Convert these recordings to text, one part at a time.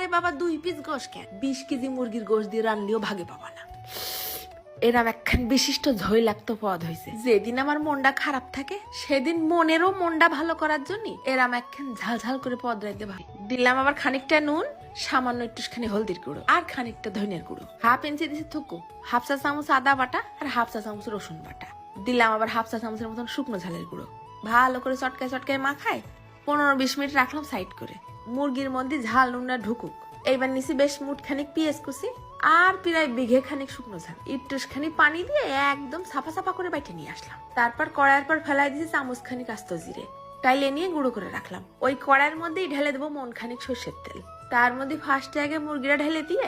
আরে বাবা 2 পিস গোশ কেন, 20 কেজি মুরগির গোশ দিয়ে রানলেও ভাগে পাবা না। এরম একখান বিশিষ্ট ঝৈলাক্ত পদ হয়েছে। যেদিন আমার মনটা খারাপ থাকে সেদিন মনেরও মনটা ভালো করার জন্য এরাম একখান ঝাল ঝাল করে পদ রাইতে ভাই দিলাম। আবার খানিকটা নুন, সামান্য একটুখানি হলদির গুঁড়ো আর খানিকটা ধনিয়ার গুঁড়ো, হাফ ইঞ্চি দিছি থুকু, হাফ চা চামচ আদা বাটা আর হাফ চা চামচ রসুন বাটা দিলাম। আবার হাফ চা চামচের মতন শুকনো ঝালের গুঁড়ো ভালো করে চটকায় চটকায় মাখায় 15-20 মিনিট রাখলাম সাইড করে। মুরগির মধ্যে ঝাল নুনটা ঢুকুক। এইবার নিছি বেশ মুঠখানিক পেঁয়াজ কুচি আর প্রায় বিঘে খানিক শুকনো ঝাল, একটুখানি পানি দিয়ে একদম সাফা সাফা করে বাইটে নিয়ে আসলাম। তারপর কড়াইয়ের পর ফেলাই দিয়েছি চামচ খানিক আস্ত জিরে, টাইলে নিয়ে গুঁড়ো করে রাখলাম। ওই কড়াইয়ের মধ্যেই ঢেলে দেবো মন খানিক সর্ষের তেল। তার মধ্যে ফার্স্টে আগে মুরগিটা ঢেলে দিয়ে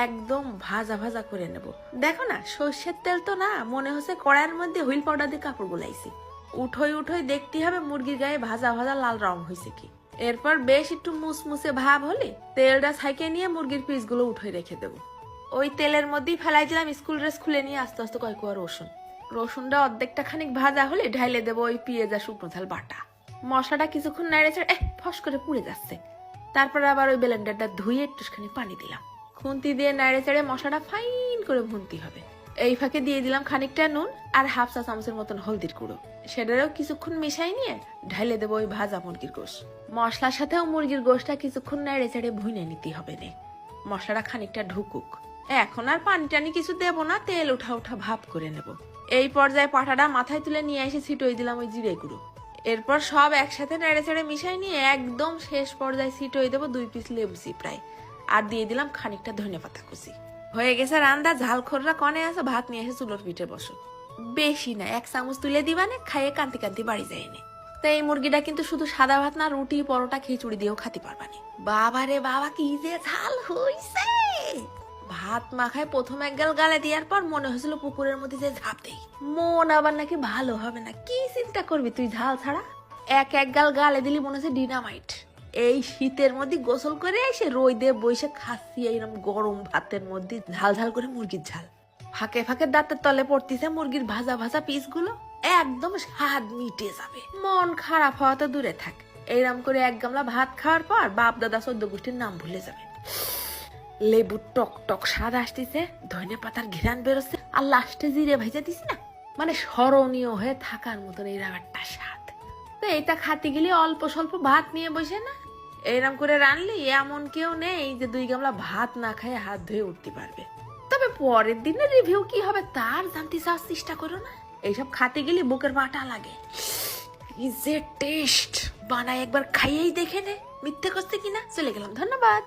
একদম ভাজা ভাজা করে নেব। দেখো না সর্ষের তেল তো না, মনে হচ্ছে কড়াইয়ের মধ্যে হুইল পাউডার দিয়ে কাপড় গুলাইছি। উঠোই উঠোই দেখতে হবে মুরগির গায়ে ভাজা ভাজা লাল রং হয়েছে কি। এরপর বেশ একটু মুসমুসে ভাব হলে তেলটা ছাইকে নিয়ে মুরগির পিসগুলো উঠে রেখে দেবো। ওই তেলের মধ্যেই ফেলাই দিলাম স্কুল ড্রেস খুলে নিয়ে আস্তে আস্তে কয়েক রসুন। রসুনটা অর্ধেকটা খানিক ভাজা হলে ঢাইলে দেবো ওই পেঁয়াজ আর শুকনো ঝাল বাটা। মশলাটা কিছুক্ষণ নাড়ে ছেড়ে ফস করে পুড়ে যাচ্ছে। তারপর আবার ওই ব্লেন্ডারটা ধুয়ে একটুখানি পানি দিলাম। খুন্তি দিয়ে নাড়ে চেড়ে মশলাটা ফাইন করে ভুনতে হবে। এই ফাঁকে দিয়ে দিলাম খানিকটা নুন আর হাফ চা চামচের মতন হলদির গুঁড়ো। সেটারও কিছুক্ষণ মিশাই নিয়ে ঢাইলে দেবো ওই ভাজা মুরগির গোশ। মশলার সাথেও মুরগির গোশটা কিছুক্ষণ নাড়ে চেড়ে ভুনে নিতে হবে নে। মশলাটা খানিকটা ঢুকুক। এখন আর পানি টানি কিছু দেবো না, তেল উঠা উঠা ভাপ করে নেব। এই পর্যায়ে পাটাটা মাথায় তুলে নিয়ে এসে ছিটোই দিলাম ওই জিরে গুঁড়ো। এরপর সব একসাথে নেড়ে চেড়ে মিশাই নিয়ে একদম শেষ পর্যায়ে ছিটোই দেবো 2 পিস লেবু চিপড়াই আর দিয়ে দিলাম খানিকটা ধনেপাতা কুচি। হয়ে গেছে রান্না। ঝালখোররা কনে আছে, ভাত নিয়ে এসে চুলোর পিঠে বসো। বেশি না, 1 চামচ তুলে দিবানে, খাইয়ে কান্তি কান্তি বাড়ি যায়নি। তো এই মুরগিটা কিন্তু শুধু সাদা ভাত না, রুটি পরোটা খিচুড়ি দিয়েও খাতে পারবানি। বাবা রে বাবা কি যে ঝাল হইছে! ভাত মাখায় প্রথম এক গাল গালে দেওয়ার পর মনে হয়েছিল পুকুরের মধ্যে যে ঝাঁপ দেই। মন আবার নাকি ভালো হবে না। কি চিন্তা করবি তুই ঝাল ছাড়া? এক গাল গালে দিলি মনে হচ্ছে ডিনামাইট। এই শীতের মধ্যে গোসল করে এসে রোদে বসে খাচ্ছি এইরকম গরম ভাতের মধ্যে ঝাল ঝাল করে মুরগির ঝাল। ফাঁকে ফাঁকে দাঁতের তলে পড়তেছে মুরগির ভাজা ভাজা পিসগুলো। একদম স্বাদ মিটে যাবে। মন খারাপ হওয়া তো দূরে থাক, এইরকম করে 1 গামলা ভাত খাওয়ার পর বাপ দাদা 14 গোষ্ঠীর নাম ভুলে যাবে। লেবুর টক টক স্বাদ আসতেছে, ধনে পাতার ঘ্রাণ বেরোচ্ছে আর লাস্টে জিরে ভেজে দিস না, মানে স্মরণীয় হয়ে থাকার মতন এইরকম একটা স্বাদ। তো এটা খাতে গেলে অল্প স্বল্প ভাত নিয়ে বসে না, এইরকম করে রানলে এমন কেউ নেই যে 2 গামলা ভাত না খায় হাত ধুয়ে উঠতে পারবে। তবে পরের দিনের রিভিউ কি হবে তার জানতে চাওয়ার চেষ্টা করো না। এইসব খাতে গেলে বুকের বাটা লাগে। কি যে টেস্ট! বানায় একবার খাইয়েই দেখে নে মিথ্যে করছে কিনা। চলে গেলাম, ধন্যবাদ।